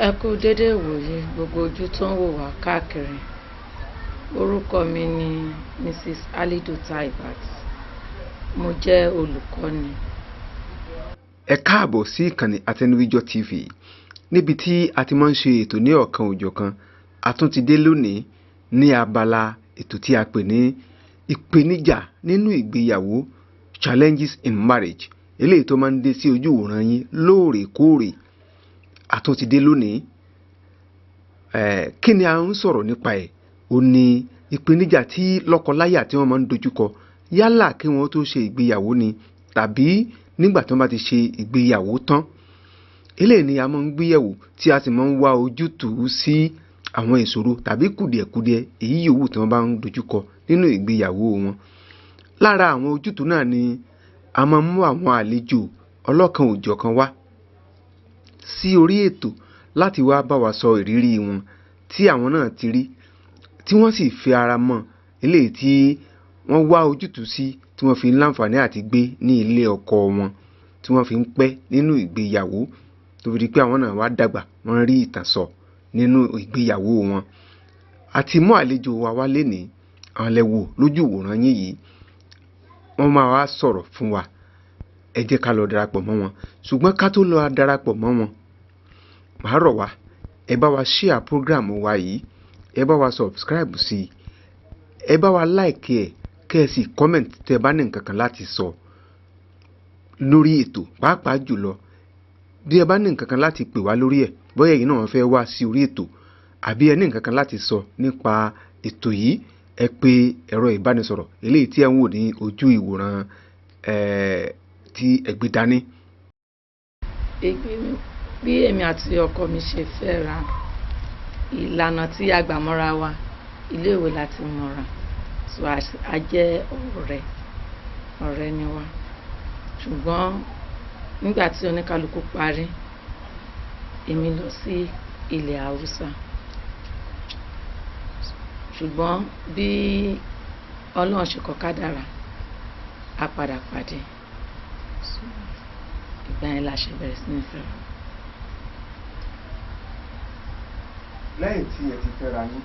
Ẹ kú dédé ìwòyí gbogbo ojú tó ń wò wá káàkiri. Orúkọ mi ni Mrs. Alidu Taibat. Mo jẹ́ olùkọ́ni. Ẹ káàbọ̀ sí ìkànnì Àtẹnuwíjọ́ TV níbi tí a ti máa ń ṣe ètò ní ọ̀kan òjọ̀kan. A tún ti dé lónìí ní abala ètò tí a pè ní ìpèníjà nínú ìgbéyàwó, challenges in marriage, eléyìí tó máa ń dé sí ojú ìwòran yín lóòrèkóòrè. A tún ti dé lónìí. Kí ni a ń sọ̀rọ̀ nípa ẹ̀? Ó ní ìpèníjà tí lọ́kọláya tí wọ́n máa ń dojúkọ yálà kí wọ́n tó ṣe ìgbéyàwó ni tàbí nígbà tí wọ́n bá ti ṣe ìgbéyàwó tán. Eléyìí ni a máa ń gbéyẹ̀wò tí a sì máa ń wá ojútùú sí àwọn ìṣòro tàbí kùdìẹ̀kudiẹ èyí yòówù tí wọ́n bá ń dojúkọ nínú ìgbéyàwó wọn. Lára àwọn ojútùú náà ni a máa ń mú àwọn àlejò ọlọ́kan òjọ̀kan wá sí orí ètò láti wá bá wa sọ ìrírí wọn tí àwọn náà ti rí, tí wọ́n sì fi ara mọ́ eléyìí tí wọ́n wá ojútùú sí, tí wọ́n fi ń láǹfààní àti gbé ní ilé ọkọ wọn, tí wọ́n fi ń pẹ́ nínú ìgbéyàwó tó fi di pé àwọn náà wá dàgbà, wọ́n rí ìtàn sọ nínú ìgbéyàwó wọn. Àti mú àlejò wa wá lénìí, àwọn lẹ wò lójú ìwòran yín yìí, wọ́n máa wá sọ̀rọ̀ fún wa. Ẹ jẹ́ ká lọ darapọ̀ mọ́ wọn. Ṣùgbọ́n ká tó lọ darapọ̀ mọ́ wọn, màá rọ̀ wá, ẹ bá wa share program wa yìí, ẹ bá wa subscribe sí i, ẹ bá wa like ẹ̀, kẹ́ ẹ sì comment tẹ́ ẹ bá ní nǹkan kan láti sọ lórí ètò. Pàápàá jùlọ bí ẹ bá ní nǹkan kan láti pè wá lórí ẹ̀, bóyá ẹ̀yin náà fẹ́ wá sí orí ètò àbí ẹ ní nǹkan kan láti sọ nípa ètò yìí, ẹ pè ẹ̀rọ ìbánisọ̀rọ̀ eléyìí tí ẹ ń wò ní ojú ìwòran tí ẹ gbé dání. Bí èmi àti ọkọ mi ṣe fẹ́ra, ìlànà tí a gbà mọ́ra wa, iléèwé láti mọ́ra, so a jẹ́ ọ̀rẹ́ ni wa. Ṣùgbọ́n nígbà tí oníkálukú parí, èmi lọ sí ilẹ̀ Haúsá. Ṣùgbọ́n bí Ọlọ́run ṣe kọ kádàrá, a padà pàdé. Ìgbà yẹn la ṣe bẹ̀rẹ̀ sí ní fẹ́ra. Lẹ́yìn tí ẹ ti fẹ́ra yín,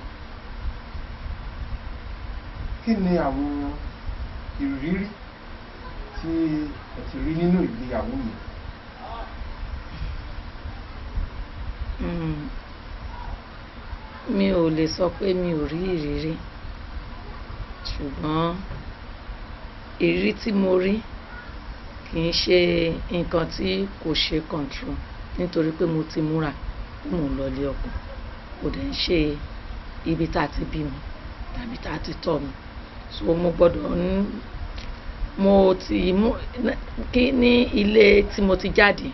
kí ni àwọn ìrírí tí ẹ ti rí nínú ìgbéyàwó yìí? Mi ò lè sọ pé mi ò rí ìrírí, ṣùgbọ́n ìrírí tí mo rí kì í ṣe nǹkan tí kò ṣe control, nítorí pé mo ti múra pé mò ń lọ ilé ọkọ. Kò dẹ̀ ń ṣe ibi tá a ti bí mi tàbí tá a ti tọ́ mi. So mo gbọ́dọ̀ kí ní ilé tí mo ti jáde,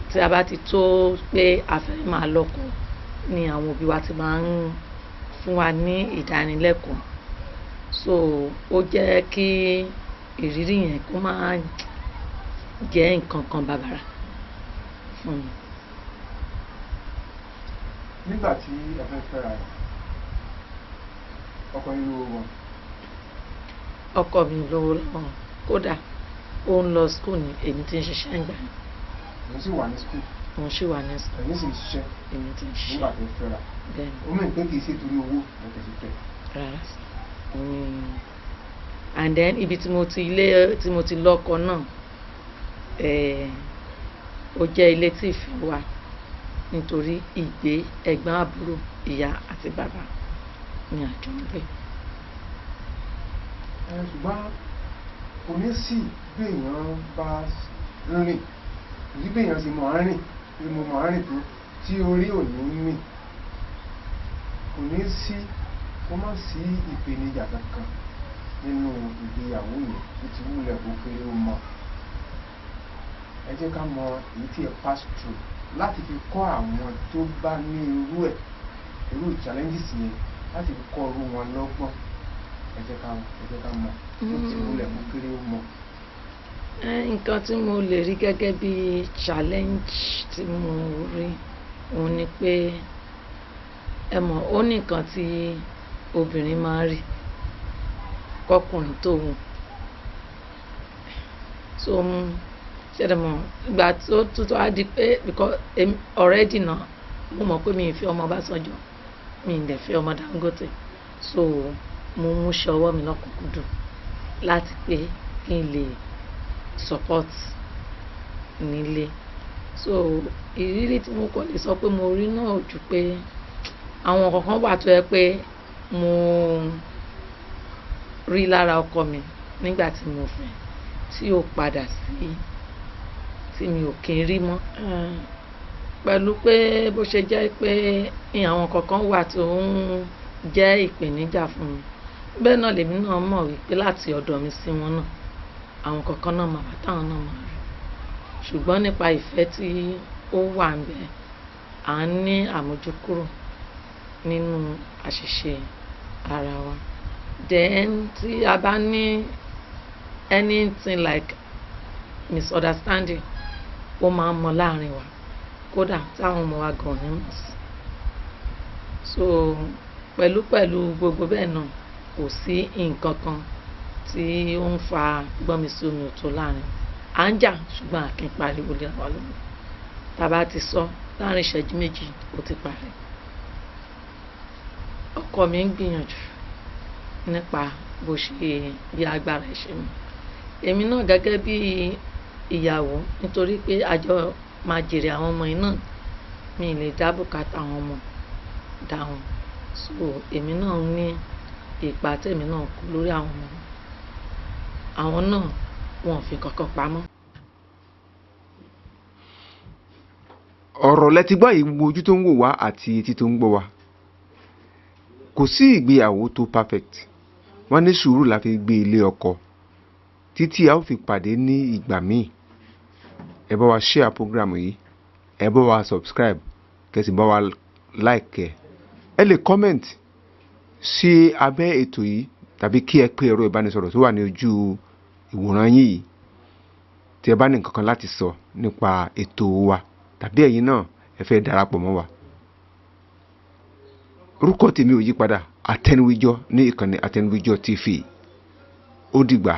tí a bá ti tó pé a fẹ́ máa lọ́kọ ni àwọn òbí wa ti máa ń fún wa ní ìdánilẹ́kọ̀ọ́. So ó jẹ́ kí ìrírí yẹn kó máa jẹ́ nǹkan kan bàbàrà fún mi. Nígbà tí ẹ fẹ́ fẹ́ra ẹ̀, ọkọ yín lówó wọn? Ọkọ mi lówó lọ́wọ́, kódà ó ń lọ school ní èmi tí ń ṣiṣẹ́ ń gbà. Òun sì wà ní school? Òun sì wà ní school. Ẹ̀yin sì ń ṣiṣẹ́? Èmi ti ń ṣiṣẹ́. Nígbà tó fẹ́ra? Bẹ́ẹ̀ni. Ó mọ̀ pé kì í ṣe torí owó lọ́tẹ̀ sí fẹ́? Rárá. And then ibi tí mo ti lọ́kọ náà, ó jẹ́ ilé tí ìfẹ́ wà, nítorí ìgbé ẹ̀gbọ́n àbúrò ìyá àti bàbá ni àjọ ń gbé. Ṣùgbọ́n kò ní sí bí èèyàn bá rìn, kò sí bí èèyàn sì mọ̀ rìn, bí mo mọ̀ rìn tó tí orí ò ní mì, kò ní sí, kó má sí ìpèníjà kankan nínú ìgbéyàwó yẹn tó ti wúlẹ̀ kó kéré ó mọ̀. Ẹ jẹ́ ká mọ èyí tí ẹ pass through láti fi kọ́ àwọn tó bá ní irú challenges yẹn, láti fi kọ́ irú wọn lọ́gbọ́n. Ẹ jẹ́ ká mọ tó ti wúlẹ̀ kó kéré ó mọ̀. Nǹkan tí mo lè rí gẹ́gẹ́ bí challenge tí mo rí, òun ni pé ẹ mọ̀, ó ní nǹkan tí obìnrin máa ń rí kọ́kùnrin tó wù. So ṣẹ̀dẹ̀ mọ̀ ìgbà tó tuntun á di pé because already náà mo mọ̀ pé mi ì fẹ́ ọmọ Ọbásanjọ́ mi ì dẹ̀ fẹ́ ọmọ Dangote so mo mú ṣe ọwọ́ mi lọ́kùnkúndùn láti pé kí n lè support nílé so ìrírí tí mo kàn lè sọ pé mo rí náà ò ju pé àwọn kankan wà tó yẹ pé mo rí lára ọkọ mi nígbà tí mo fẹ́ tí ó padà sí tí mi ò kí ń rí mọ́ pẹ̀lú pé bó ṣe jẹ́ pé àwọn kankan wà tó ń jẹ́ ìpèníjà fún mi bẹ́ẹ̀ náà lèmi náà mọ̀ wípé láti ọ̀dọ̀ mi sí wọn náà àwọn kankan náà máa wà táwọn náà máa rí ṣùgbọ́n nípa ìfẹ́ tí ó wà ń bẹ à ń ní àmójúkúrò nínú àṣìṣe ara wa then tí a bá ní anything like misunderstanding ó máa ń mọ láàrin wa kódà táwọn ọmọ wa gan ní mọ̀ sí so pẹ̀lú gbogbo bẹ́ẹ̀ náà kò sí nǹkan kan tí ó ń fa gbọ́nmisíomi òtó láàrin à ń jà ṣùgbọ́n a kì í pariwo lé wa lórí tá a bá ti sọ láàrin ìṣẹ́jú méjì ó ti parí ọkọ mi ń gbìyànjú nípa bó ṣe bí agbára ẹ̀ ṣe mú èmi náà gẹ́gẹ́ bí ìyàwó nítorí pé àjọ máa jèrè àwọn ọmọ yìí náà mi lè dá bùkátà àwọn ọmọ dáhùn so èmi náà ní ipa tèmi náà kú lórí àwọn ọmọ àwọn náà wọn ò fi kankan pamọ́. ọ̀rọ̀ lẹ ti gbọ́ yìí gbogbo ojú tó ń wò wá àti etí tó ń gbọ́ wá kò sí ìgbéyàwó tó perfect wọ́n ní sùúrù la fi gbé ilé ọkọ títí a ó fi pàdé ní ìgbà míì ẹ bá wa share program yìí ẹ bá wa subscribe kẹsì bá wa like ẹ lè comment sí abẹ́ ètò yìí tàbí kí ẹ pé ẹ̀rọ ìbánisọ̀rọ̀ tó wà ní ojú ìwòran yín yìí tí ẹ bá ní nǹkan kan láti sọ nípa ètò wa tàbí ẹ̀yin náà ẹ fẹ́ darapọ̀ mọ́ wa. orúkọ tèmi ò yí padà Àtẹnuwíjọ́ ní ìkànnì Àtẹnuwíjọ́ TV ó dìgbà.